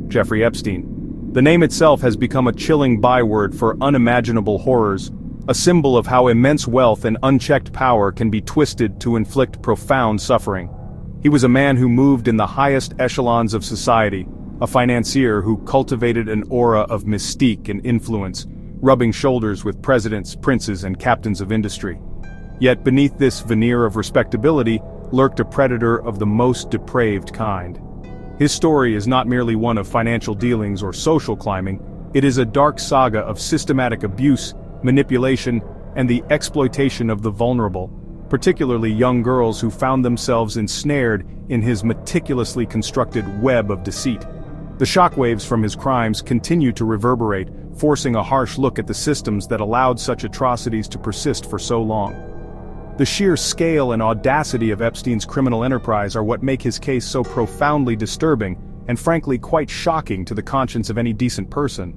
Jeffrey Epstein. The name itself has become a chilling byword for unimaginable horrors, a symbol of how immense wealth and unchecked power can be twisted to inflict profound suffering. He was a man who moved in the highest echelons of society, a financier who cultivated an aura of mystique and influence, rubbing shoulders with presidents, princes, and captains of industry. Yet beneath this veneer of respectability lurked a predator of the most depraved kind. His story is not merely one of financial dealings or social climbing, it is a dark saga of systematic abuse, manipulation, and the exploitation of the vulnerable, particularly young girls who found themselves ensnared in his meticulously constructed web of deceit. The shockwaves from his crimes continue to reverberate, forcing a harsh look at the systems that allowed such atrocities to persist for so long. The sheer scale and audacity of Epstein's criminal enterprise are what make his case so profoundly disturbing, and frankly quite shocking to the conscience of any decent person.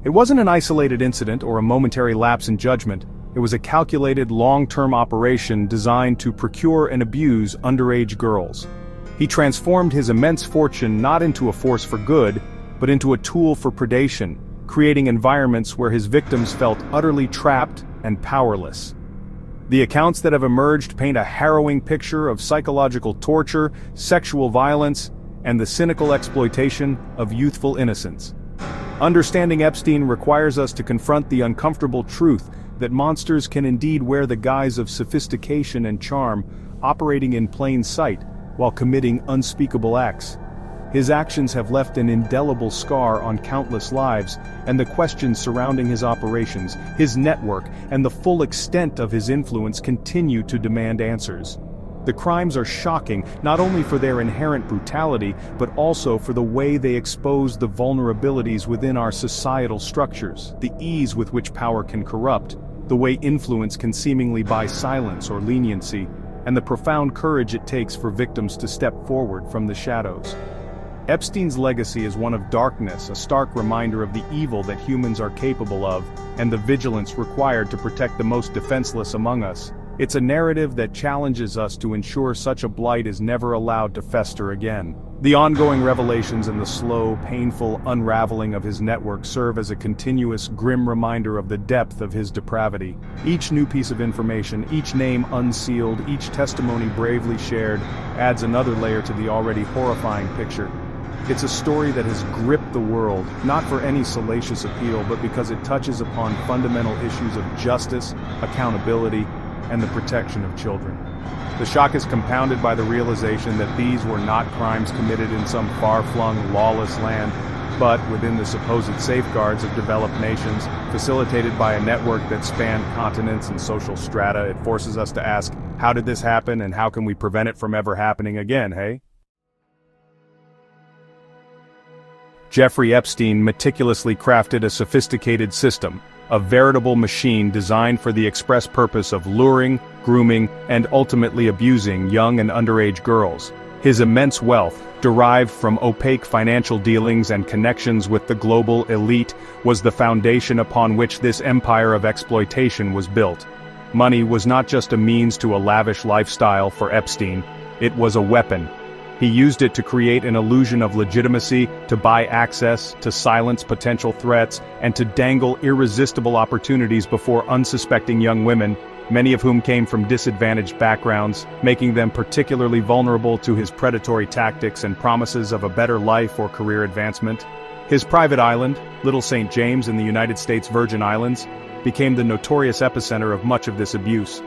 It wasn't an isolated incident or a momentary lapse in judgment, it was a calculated long-term operation designed to procure and abuse underage girls. He transformed his immense fortune not into a force for good, but into a tool for predation, creating environments where his victims felt utterly trapped and powerless. The accounts that have emerged paint a harrowing picture of psychological torture, sexual violence, and the cynical exploitation of youthful innocence. Understanding Epstein requires us to confront the uncomfortable truth that monsters can indeed wear the guise of sophistication and charm, operating in plain sight, while committing unspeakable acts. His actions have left an indelible scar on countless lives, and the questions surrounding his operations, his network, and the full extent of his influence continue to demand answers. The crimes are shocking, not only for their inherent brutality, but also for the way they expose the vulnerabilities within our societal structures, the ease with which power can corrupt, the way influence can seemingly buy silence or leniency, and the profound courage it takes for victims to step forward from the shadows. Epstein's legacy is one of darkness, a stark reminder of the evil that humans are capable of, and the vigilance required to protect the most defenseless among us. It's a narrative that challenges us to ensure such a blight is never allowed to fester again. The ongoing revelations and the slow, painful unraveling of his network serve as a continuous, grim reminder of the depth of his depravity. Each new piece of information, each name unsealed, each testimony bravely shared, adds another layer to the already horrifying picture. It's a story that has gripped the world, not for any salacious appeal, but because it touches upon fundamental issues of justice, accountability, and the protection of children. The shock is compounded by the realization that these were not crimes committed in some far-flung, lawless land, but within the supposed safeguards of developed nations, facilitated by a network that spanned continents and social strata. It forces us to ask, how did this happen, and how can we prevent it from ever happening again, hey? Jeffrey Epstein meticulously crafted a sophisticated system, a veritable machine designed for the express purpose of luring, grooming, and ultimately abusing young and underage girls. His immense wealth, derived from opaque financial dealings and connections with the global elite, was the foundation upon which this empire of exploitation was built. Money was not just a means to a lavish lifestyle for Epstein, it was a weapon. He used it to create an illusion of legitimacy, to buy access, to silence potential threats, and to dangle irresistible opportunities before unsuspecting young women, many of whom came from disadvantaged backgrounds, making them particularly vulnerable to his predatory tactics and promises of a better life or career advancement. His private island, Little St. James in the United States Virgin Islands, became the notorious epicenter of much of this abuse.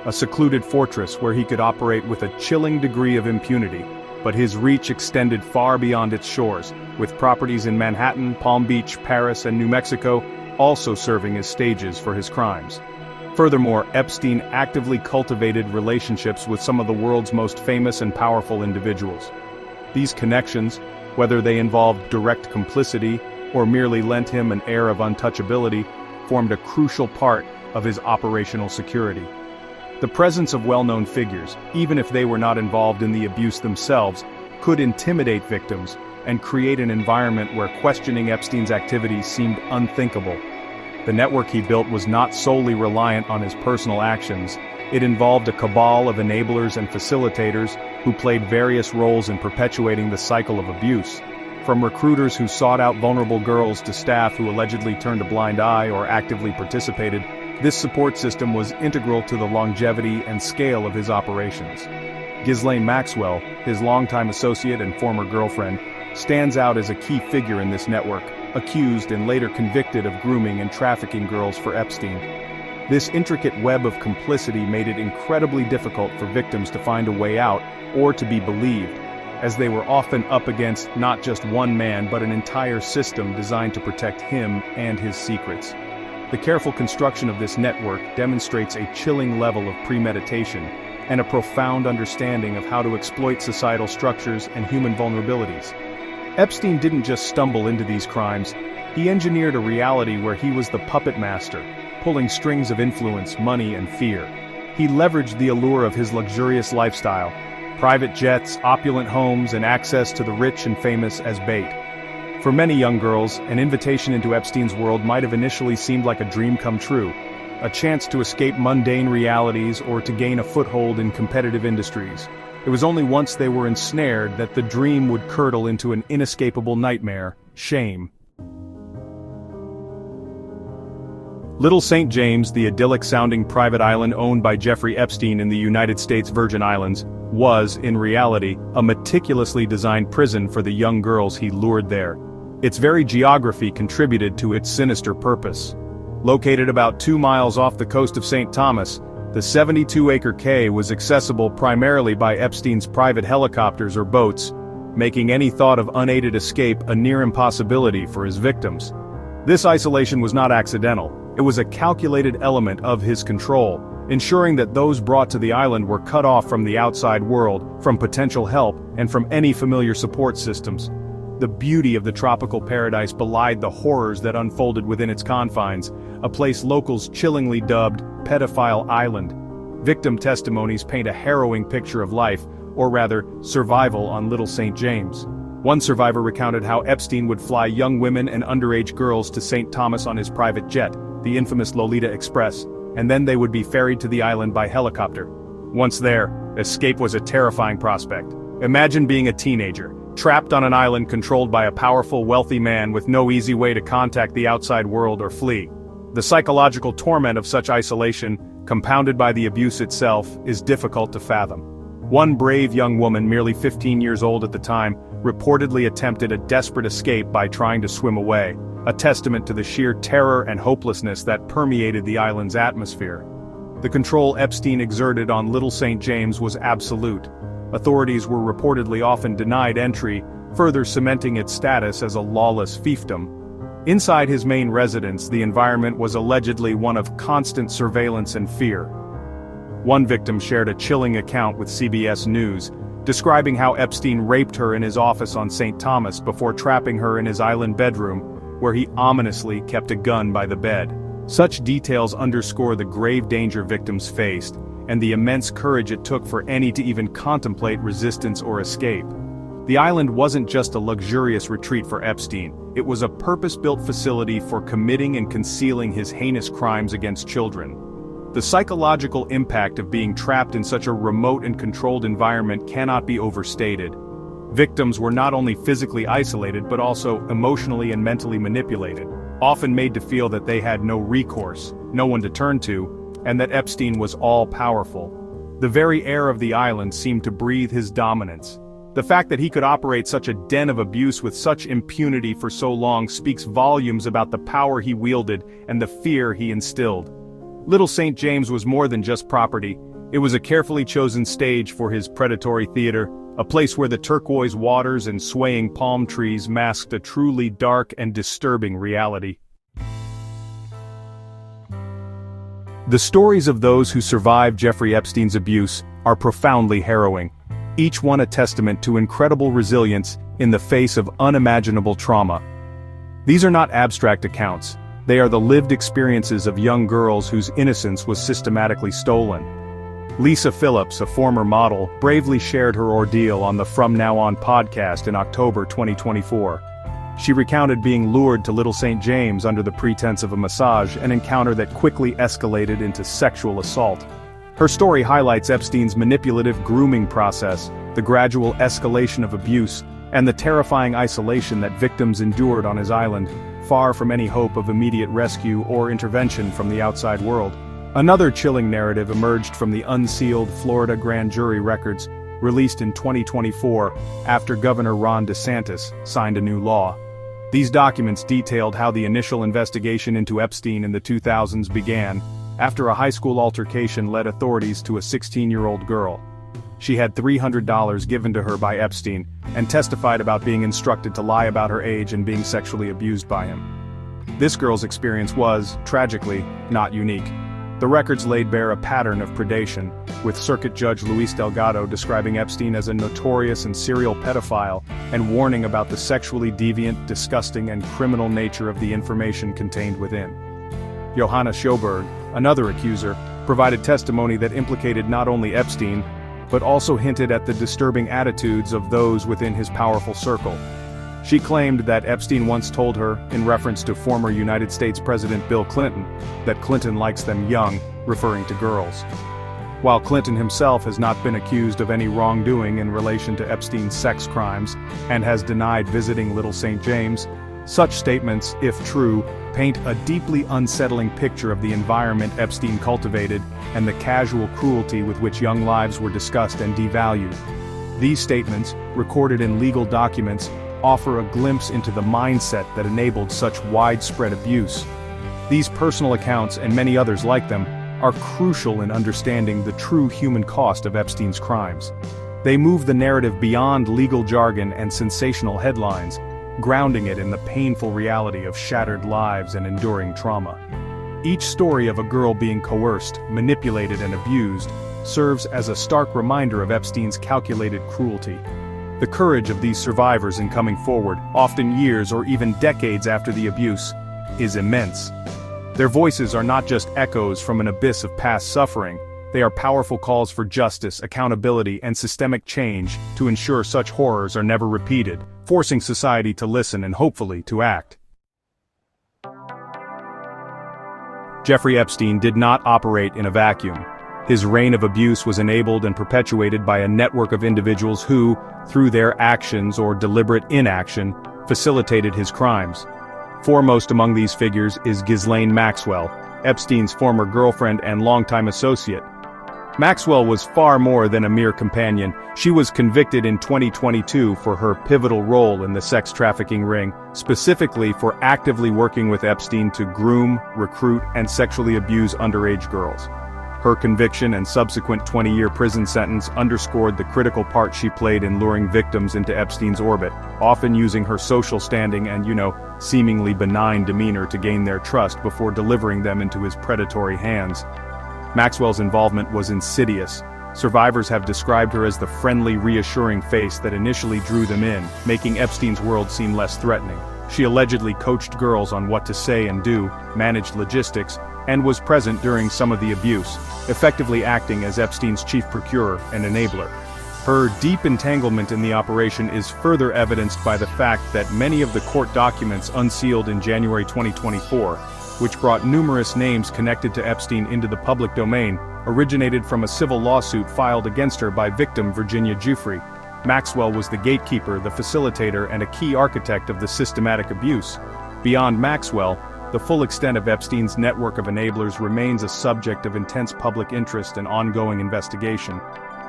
A secluded fortress where he could operate with a chilling degree of impunity. But his reach extended far beyond its shores, with properties in Manhattan, Palm Beach, Paris, and New Mexico also serving as stages for his crimes. Furthermore, Epstein actively cultivated relationships with some of the world's most famous and powerful individuals. These connections, whether they involved direct complicity or merely lent him an air of untouchability, formed a crucial part of his operational security. The presence of well-known figures, even if they were not involved in the abuse themselves, could intimidate victims and create an environment where questioning Epstein's activities seemed unthinkable. The network he built was not solely reliant on his personal actions. It involved a cabal of enablers and facilitators who played various roles in perpetuating the cycle of abuse. From recruiters who sought out vulnerable girls to staff who allegedly turned a blind eye or actively participated, this support system was integral to the longevity and scale of his operations. Ghislaine Maxwell, his longtime associate and former girlfriend, stands out as a key figure in this network, accused and later convicted of grooming and trafficking girls for Epstein. This intricate web of complicity made it incredibly difficult for victims to find a way out or to be believed, as they were often up against not just one man but an entire system designed to protect him and his secrets. The careful construction of this network demonstrates a chilling level of premeditation and a profound understanding of how to exploit societal structures and human vulnerabilities. Epstein didn't just stumble into these crimes, he engineered a reality where he was the puppet master, pulling strings of influence, money, and fear. He leveraged the allure of his luxurious lifestyle, private jets, opulent homes, and access to the rich and famous as bait. For many young girls, an invitation into Epstein's world might have initially seemed like a dream come true, a chance to escape mundane realities or to gain a foothold in competitive industries. It was only once they were ensnared that the dream would curdle into an inescapable nightmare: shame. Little St. James, the idyllic-sounding private island owned by Jeffrey Epstein in the United States Virgin Islands, was, in reality, a meticulously designed prison for the young girls he lured there. Its very geography contributed to its sinister purpose. Located about 2 miles off the coast of St. Thomas, the 72-acre cay was accessible primarily by Epstein's private helicopters or boats, making any thought of unaided escape a near impossibility for his victims. This isolation was not accidental. It was a calculated element of his control, ensuring that those brought to the island were cut off from the outside world, from potential help, and from any familiar support systems. The beauty of the tropical paradise belied the horrors that unfolded within its confines, a place locals chillingly dubbed Pedophile Island. Victim testimonies paint a harrowing picture of life, or rather, survival on Little St. James. One survivor recounted how Epstein would fly young women and underage girls to St. Thomas on his private jet, the infamous Lolita Express, and then they would be ferried to the island by helicopter. Once there, escape was a terrifying prospect. Imagine being a teenager, trapped on an island controlled by a powerful, wealthy man with no easy way to contact the outside world or flee. The psychological torment of such isolation, compounded by the abuse itself, is difficult to fathom. One brave young woman, merely 15 years old at the time, reportedly attempted a desperate escape by trying to swim away, a testament to the sheer terror and hopelessness that permeated the island's atmosphere. The control Epstein exerted on Little St. James was absolute. Authorities were reportedly often denied entry, further cementing its status as a lawless fiefdom. Inside his main residence, the environment was allegedly one of constant surveillance and fear. One victim shared a chilling account with CBS News, describing how Epstein raped her in his office on St. Thomas before trapping her in his island bedroom, where he ominously kept a gun by the bed. Such details underscore the grave danger victims faced, and the immense courage it took for any to even contemplate resistance or escape. The island wasn't just a luxurious retreat for Epstein, it was a purpose-built facility for committing and concealing his heinous crimes against children. The psychological impact of being trapped in such a remote and controlled environment cannot be overstated. Victims were not only physically isolated but also emotionally and mentally manipulated, often made to feel that they had no recourse, no one to turn to, and that Epstein was all-powerful. The very air of the island seemed to breathe his dominance. The fact that he could operate such a den of abuse with such impunity for so long speaks volumes about the power he wielded and the fear he instilled. Little St. James was more than just property. It was a carefully chosen stage for his predatory theater, a place where the turquoise waters and swaying palm trees masked a truly dark and disturbing reality. The stories of those who survived Jeffrey Epstein's abuse are profoundly harrowing, each one a testament to incredible resilience in the face of unimaginable trauma. These are not abstract accounts. They are the lived experiences of young girls whose innocence was systematically stolen. Lisa Phillips, a former model, bravely shared her ordeal on the From Now On podcast in October 2024. She recounted being lured to Little St. James under the pretense of a massage, an encounter that quickly escalated into sexual assault. Her story highlights Epstein's manipulative grooming process, the gradual escalation of abuse, and the terrifying isolation that victims endured on his island, far from any hope of immediate rescue or intervention from the outside world. Another chilling narrative emerged from the unsealed Florida grand jury records, released in 2024 after Governor Ron DeSantis signed a new law. These documents detailed how the initial investigation into Epstein in the 2000s began, after a high school altercation led authorities to a 16-year-old girl. She had $300 given to her by Epstein, and testified about being instructed to lie about her age and being sexually abused by him. This girl's experience was, tragically, not unique. The records laid bare a pattern of predation, with Circuit Judge Luis Delgado describing Epstein as a notorious and serial pedophile, and warning about the sexually deviant, disgusting and criminal nature of the information contained within. Johanna Sjoberg, another accuser, provided testimony that implicated not only Epstein, but also hinted at the disturbing attitudes of those within his powerful circle. She claimed that Epstein once told her, in reference to former United States President Bill Clinton, that Clinton likes them young, referring to girls. While Clinton himself has not been accused of any wrongdoing in relation to Epstein's sex crimes, and has denied visiting Little St. James, such statements, if true, paint a deeply unsettling picture of the environment Epstein cultivated, and the casual cruelty with which young lives were discussed and devalued. These statements, recorded in legal documents, offer a glimpse into the mindset that enabled such widespread abuse. These personal accounts, and many others like them, are crucial in understanding the true human cost of Epstein's crimes. They move the narrative beyond legal jargon and sensational headlines, grounding it in the painful reality of shattered lives and enduring trauma. Each story of a girl being coerced, manipulated and abused serves as a stark reminder of Epstein's calculated cruelty. The courage of these survivors in coming forward, often years or even decades after the abuse, is immense. Their voices are not just echoes from an abyss of past suffering, they are powerful calls for justice, accountability, and systemic change to ensure such horrors are never repeated, forcing society to listen and hopefully to act. Jeffrey Epstein did not operate in a vacuum. His reign of abuse was enabled and perpetuated by a network of individuals who, through their actions or deliberate inaction, facilitated his crimes. Foremost among these figures is Ghislaine Maxwell, Epstein's former girlfriend and longtime associate. Maxwell was far more than a mere companion. She was convicted in 2022 for her pivotal role in the sex trafficking ring, specifically for actively working with Epstein to groom, recruit, and sexually abuse underage girls. Her conviction and subsequent 20-year prison sentence underscored the critical part she played in luring victims into Epstein's orbit, often using her social standing and, seemingly benign demeanor to gain their trust before delivering them into his predatory hands. Maxwell's involvement was insidious. Survivors have described her as the friendly, reassuring face that initially drew them in, making Epstein's world seem less threatening. She allegedly coached girls on what to say and do, managed logistics, and was present during some of the abuse, effectively acting as Epstein's chief procurer and enabler. Her deep entanglement in the operation is further evidenced by the fact that many of the court documents unsealed in January 2024, which brought numerous names connected to Epstein into the public domain, originated from a civil lawsuit filed against her by victim Virginia Giuffre. Maxwell was the gatekeeper, the facilitator, and a key architect of the systematic abuse. Beyond Maxwell, the full extent of Epstein's network of enablers remains a subject of intense public interest and ongoing investigation.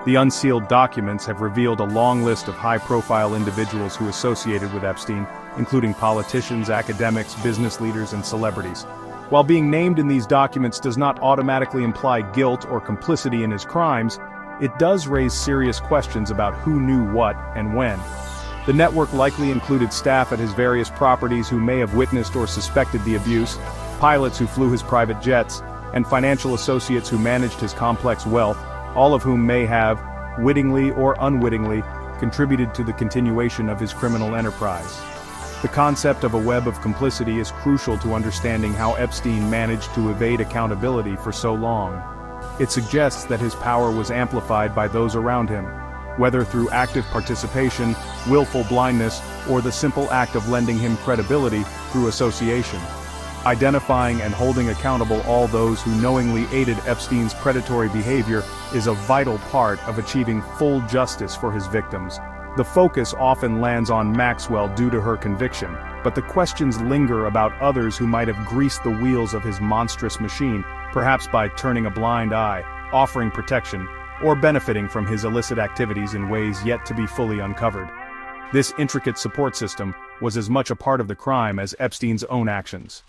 The unsealed documents have revealed a long list of high-profile individuals who associated with Epstein, including politicians, academics, business leaders, and celebrities. While being named in these documents does not automatically imply guilt or complicity in his crimes, it does raise serious questions about who knew what and when. The network likely included staff at his various properties who may have witnessed or suspected the abuse, pilots who flew his private jets, and financial associates who managed his complex wealth, all of whom may have, wittingly or unwittingly, contributed to the continuation of his criminal enterprise. The concept of a web of complicity is crucial to understanding how Epstein managed to evade accountability for so long. It suggests that his power was amplified by those around him, whether through active participation, willful blindness, or the simple act of lending him credibility through association. Identifying and holding accountable all those who knowingly aided Epstein's predatory behavior is a vital part of achieving full justice for his victims. The focus often lands on Maxwell due to her conviction, but the questions linger about others who might have greased the wheels of his monstrous machine, perhaps by turning a blind eye, offering protection, or benefiting from his illicit activities in ways yet to be fully uncovered. This intricate support system was as much a part of the crime as Epstein's own actions.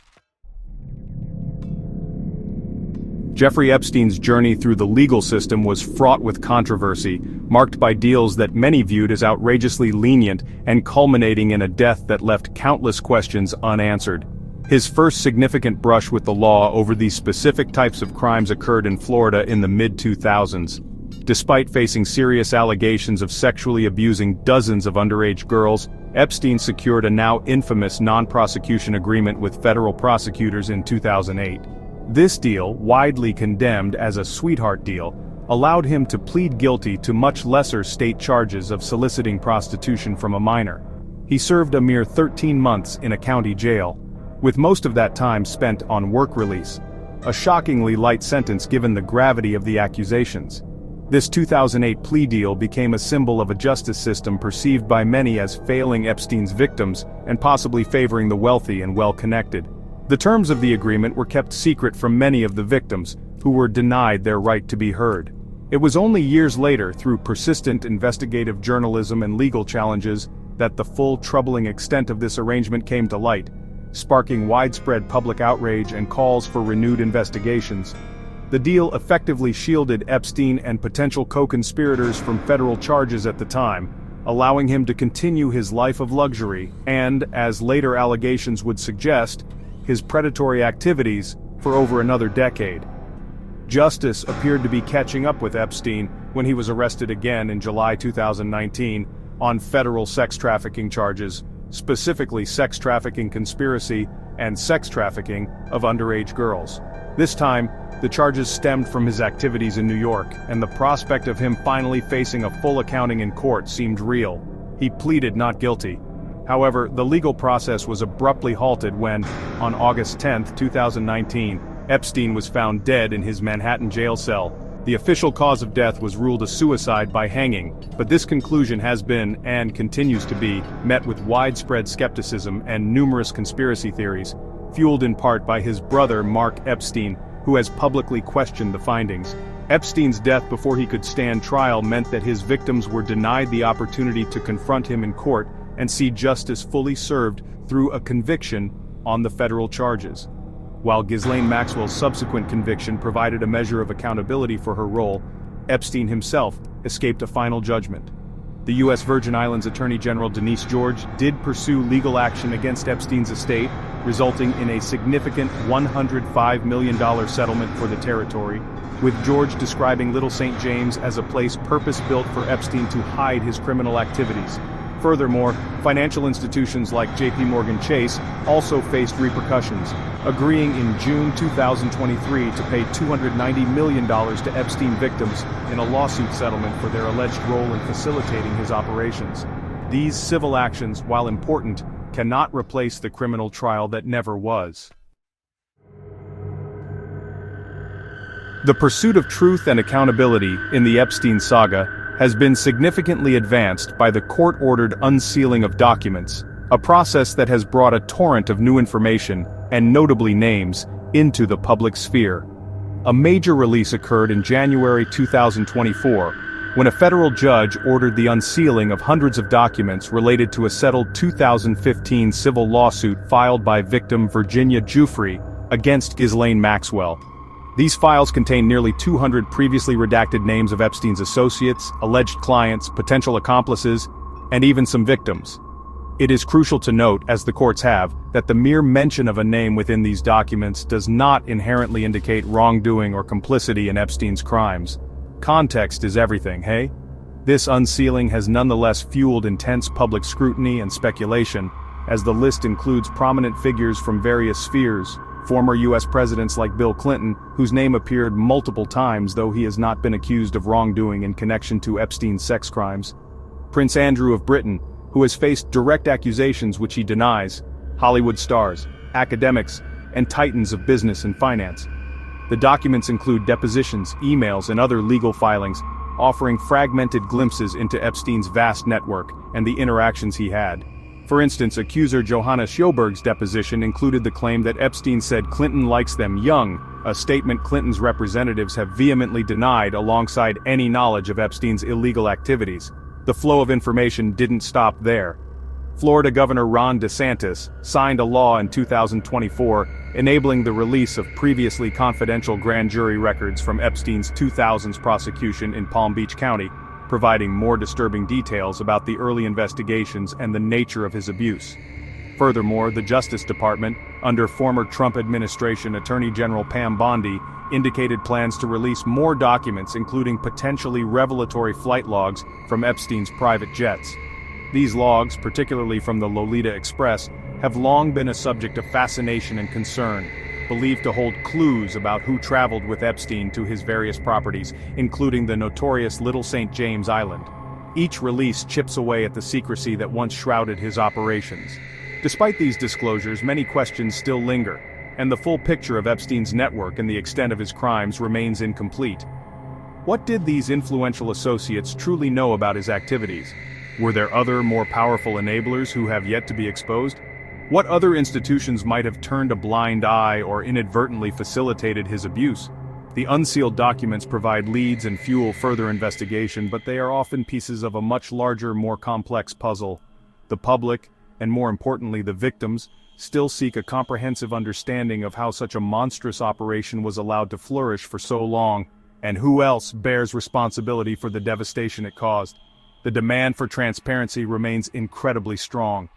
Jeffrey Epstein's journey through the legal system was fraught with controversy, marked by deals that many viewed as outrageously lenient and culminating in a death that left countless questions unanswered. His first significant brush with the law over these specific types of crimes occurred in Florida in the mid-2000s. Despite facing serious allegations of sexually abusing dozens of underage girls, Epstein secured a now infamous non-prosecution agreement with federal prosecutors in 2008. This deal, widely condemned as a sweetheart deal, allowed him to plead guilty to much lesser state charges of soliciting prostitution from a minor. He served a mere 13 months in a county jail, with most of that time spent on work release, a shockingly light sentence given the gravity of the accusations. This 2008 plea deal became a symbol of a justice system perceived by many as failing Epstein's victims and possibly favoring the wealthy and well-connected. The terms of the agreement were kept secret from many of the victims, who were denied their right to be heard. It was only years later, through persistent investigative journalism and legal challenges, that the full troubling extent of this arrangement came to light, sparking widespread public outrage and calls for renewed investigations. The deal effectively shielded Epstein and potential co-conspirators from federal charges at the time, allowing him to continue his life of luxury and, as later allegations would suggest, his predatory activities for over another decade. Justice appeared to be catching up with Epstein when he was arrested again in July 2019 on federal sex trafficking charges, specifically sex trafficking conspiracy and sex trafficking of underage girls. This time, the charges stemmed from his activities in New York, and the prospect of him finally facing a full accounting in court seemed real. He pleaded not guilty. However, the legal process was abruptly halted when, on August 10, 2019, Epstein was found dead in his Manhattan jail cell. The official cause of death was ruled a suicide by hanging, but this conclusion has been, and continues to be, met with widespread skepticism and numerous conspiracy theories, fueled in part by his brother Mark Epstein, who has publicly questioned the findings. Epstein's death before he could stand trial meant that his victims were denied the opportunity to confront him in court and see justice fully served through a conviction on the federal charges. While Ghislaine Maxwell's subsequent conviction provided a measure of accountability for her role, Epstein himself escaped a final judgment. The U.S. Virgin Islands Attorney General Denise George did pursue legal action against Epstein's estate, resulting in a significant $105 million settlement for the territory, with George describing Little St. James as a place purpose-built for Epstein to hide his criminal activities. Furthermore, financial institutions like JP Morgan Chase also faced repercussions, agreeing in June 2023 to pay $290 million to Epstein victims in a lawsuit settlement for their alleged role in facilitating his operations. These civil actions, while important, cannot replace the criminal trial that never was. The pursuit of truth and accountability in the Epstein saga has been significantly advanced by the court-ordered unsealing of documents, a process that has brought a torrent of new information, and notably names, into the public sphere. A major release occurred in January 2024, when a federal judge ordered the unsealing of hundreds of documents related to a settled 2015 civil lawsuit filed by victim Virginia Giuffre against Ghislaine Maxwell. These files contain nearly 200 previously redacted names of Epstein's associates, alleged clients, potential accomplices, and even some victims. It is crucial to note, as the courts have, that the mere mention of a name within these documents does not inherently indicate wrongdoing or complicity in Epstein's crimes. Context is everything, hey? This unsealing has nonetheless fueled intense public scrutiny and speculation, as the list includes prominent figures from various spheres, former U.S. presidents like Bill Clinton, whose name appeared multiple times though he has not been accused of wrongdoing in connection to Epstein's sex crimes. Prince Andrew of Britain, who has faced direct accusations which he denies, Hollywood stars, academics, and titans of business and finance. The documents include depositions, emails, and other legal filings, offering fragmented glimpses into Epstein's vast network and the interactions he had. For instance, accuser Johanna Sjoberg's deposition included the claim that Epstein said Clinton likes them young, a statement Clinton's representatives have vehemently denied alongside any knowledge of Epstein's illegal activities. The flow of information didn't stop there. Florida Governor Ron DeSantis signed a law in 2024 enabling the release of previously confidential grand jury records from Epstein's 2000s prosecution in Palm Beach County, providing more disturbing details about the early investigations and the nature of his abuse. Furthermore, the Justice Department, under former Trump administration Attorney General Pam Bondi, indicated plans to release more documents including potentially revelatory flight logs from Epstein's private jets. These logs, particularly from the Lolita Express, have long been a subject of fascination and concern, believed to hold clues about who traveled with Epstein to his various properties, including the notorious Little St. James Island. Each release chips away at the secrecy that once shrouded his operations. Despite these disclosures, many questions still linger, and the full picture of Epstein's network and the extent of his crimes remains incomplete. What did these influential associates truly know about his activities? Were there other, more powerful enablers who have yet to be exposed? What other institutions might have turned a blind eye or inadvertently facilitated his abuse? The unsealed documents provide leads and fuel further investigation, but they are often pieces of a much larger, more complex puzzle. The public, and more importantly the victims, still seek a comprehensive understanding of how such a monstrous operation was allowed to flourish for so long, and who else bears responsibility for the devastation it caused. The demand for transparency remains incredibly strong.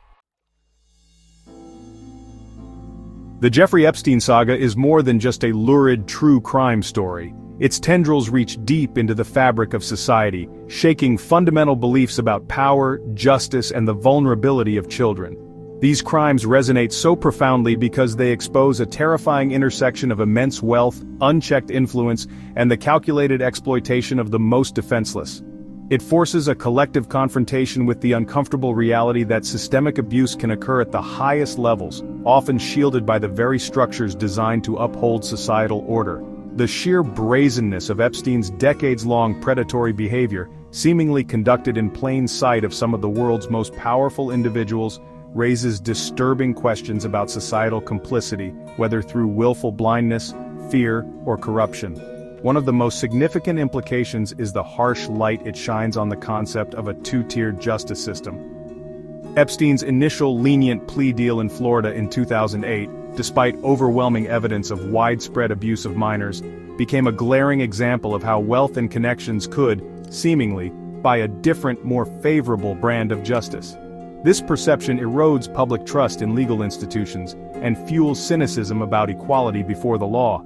The Jeffrey Epstein saga is more than just a lurid true crime story. Its tendrils reach deep into the fabric of society, shaking fundamental beliefs about power, justice, and the vulnerability of children. These crimes resonate so profoundly because they expose a terrifying intersection of immense wealth, unchecked influence, and the calculated exploitation of the most defenseless. It forces a collective confrontation with the uncomfortable reality that systemic abuse can occur at the highest levels, often shielded by the very structures designed to uphold societal order. The sheer brazenness of Epstein's decades-long predatory behavior, seemingly conducted in plain sight of some of the world's most powerful individuals, raises disturbing questions about societal complicity, whether through willful blindness, fear, or corruption. One of the most significant implications is the harsh light it shines on the concept of a two-tiered justice system. Epstein's initial lenient plea deal in Florida in 2008, despite overwhelming evidence of widespread abuse of minors, became a glaring example of how wealth and connections could, seemingly, buy a different, more favorable brand of justice. This perception erodes public trust in legal institutions and fuels cynicism about equality before the law.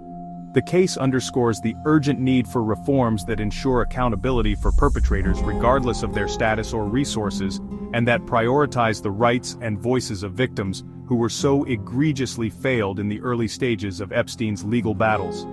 The case underscores the urgent need for reforms that ensure accountability for perpetrators regardless of their status or resources, and that prioritize the rights and voices of victims who were so egregiously failed in the early stages of Epstein's legal battles.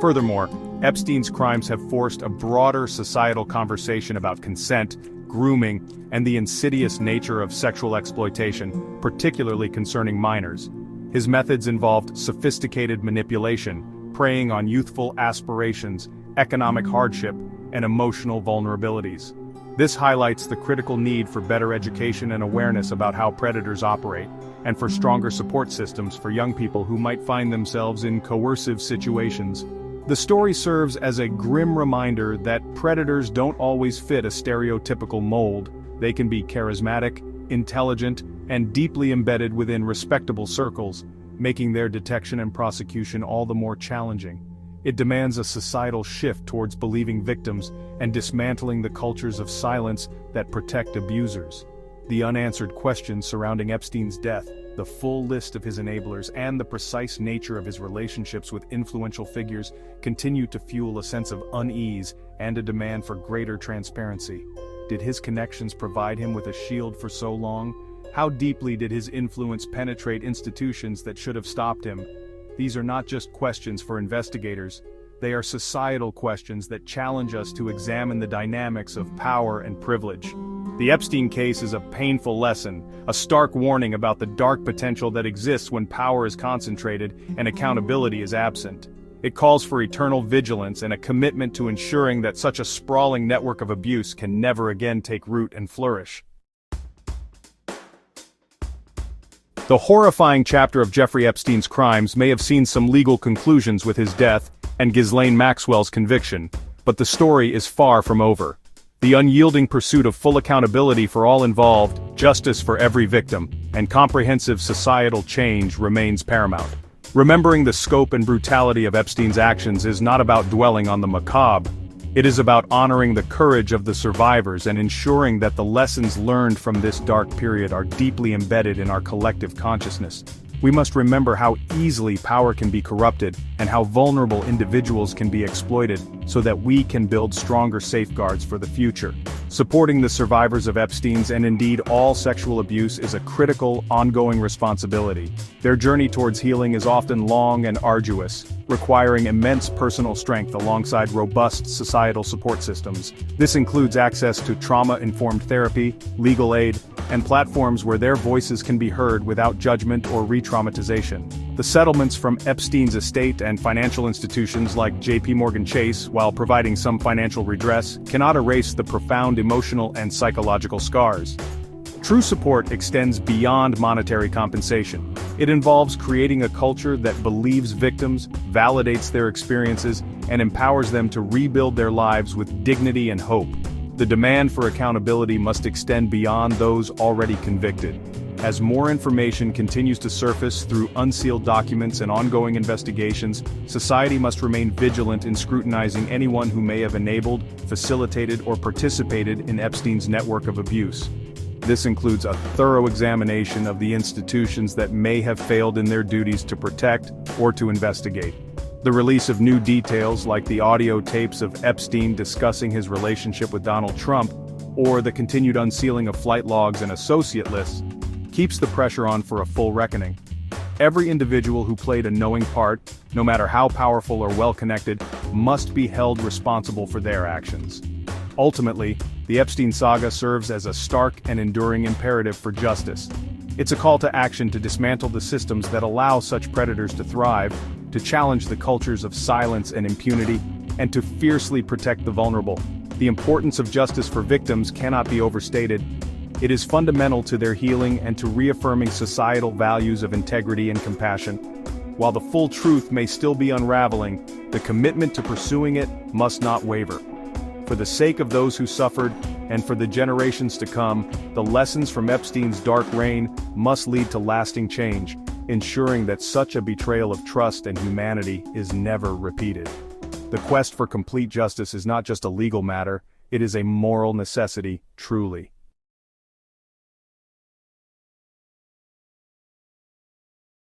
Furthermore, Epstein's crimes have forced a broader societal conversation about consent, grooming, and the insidious nature of sexual exploitation, particularly concerning minors. His methods involved sophisticated manipulation, preying on youthful aspirations, economic hardship, and emotional vulnerabilities. This highlights the critical need for better education and awareness about how predators operate, and for stronger support systems for young people who might find themselves in coercive situations. The story serves as a grim reminder that predators don't always fit a stereotypical mold. They can be charismatic, intelligent, and deeply embedded within respectable circles, making their detection and prosecution all the more challenging. It demands a societal shift towards believing victims and dismantling the cultures of silence that protect abusers. The unanswered questions surrounding Epstein's death, the full list of his enablers, and the precise nature of his relationships with influential figures continue to fuel a sense of unease and a demand for greater transparency. Did his connections provide him with a shield for so long? How deeply did his influence penetrate institutions that should have stopped him? These are not just questions for investigators. They are societal questions that challenge us to examine the dynamics of power and privilege. The Epstein case is a painful lesson, a stark warning about the dark potential that exists when power is concentrated and accountability is absent. It calls for eternal vigilance and a commitment to ensuring that such a sprawling network of abuse can never again take root and flourish. The horrifying chapter of Jeffrey Epstein's crimes may have seen some legal conclusions with his death and Ghislaine Maxwell's conviction, but the story is far from over. The unyielding pursuit of full accountability for all involved, justice for every victim, and comprehensive societal change remains paramount. Remembering the scope and brutality of Epstein's actions is not about dwelling on the macabre. It is about honoring the courage of the survivors and ensuring that the lessons learned from this dark period are deeply embedded in our collective consciousness. We must remember how easily power can be corrupted and how vulnerable individuals can be exploited so that we can build stronger safeguards for the future. Supporting the survivors of Epstein's and indeed all sexual abuse is a critical, ongoing responsibility. Their journey towards healing is often long and arduous, requiring immense personal strength alongside robust societal support systems. This includes access to trauma-informed therapy, legal aid, and platforms where their voices can be heard without judgment or re-traumatization. The settlements from Epstein's estate and financial institutions like JP Chase, while providing some financial redress, cannot erase the profound emotional and psychological scars. True support extends beyond monetary compensation. It involves creating a culture that believes victims, validates their experiences, and empowers them to rebuild their lives with dignity and hope. The demand for accountability must extend beyond those already convicted. As more information continues to surface through unsealed documents and ongoing investigations, society must remain vigilant in scrutinizing anyone who may have enabled, facilitated, or participated in Epstein's network of abuse. This includes a thorough examination of the institutions that may have failed in their duties to protect or to investigate. The release of new details like the audio tapes of Epstein discussing his relationship with Donald Trump, or the continued unsealing of flight logs and associate lists, keeps the pressure on for a full reckoning. Every individual who played a knowing part, no matter how powerful or well-connected, must be held responsible for their actions. Ultimately, the Epstein saga serves as a stark and enduring imperative for justice. It's a call to action to dismantle the systems that allow such predators to thrive, to challenge the cultures of silence and impunity, and to fiercely protect the vulnerable. The importance of justice for victims cannot be overstated. It is fundamental to their healing and to reaffirming societal values of integrity and compassion. While the full truth may still be unraveling, the commitment to pursuing it must not waver. For the sake of those who suffered, and for the generations to come, the lessons from Epstein's dark reign must lead to lasting change, ensuring that such a betrayal of trust and humanity is never repeated. The quest for complete justice is not just a legal matter, it is a moral necessity, truly.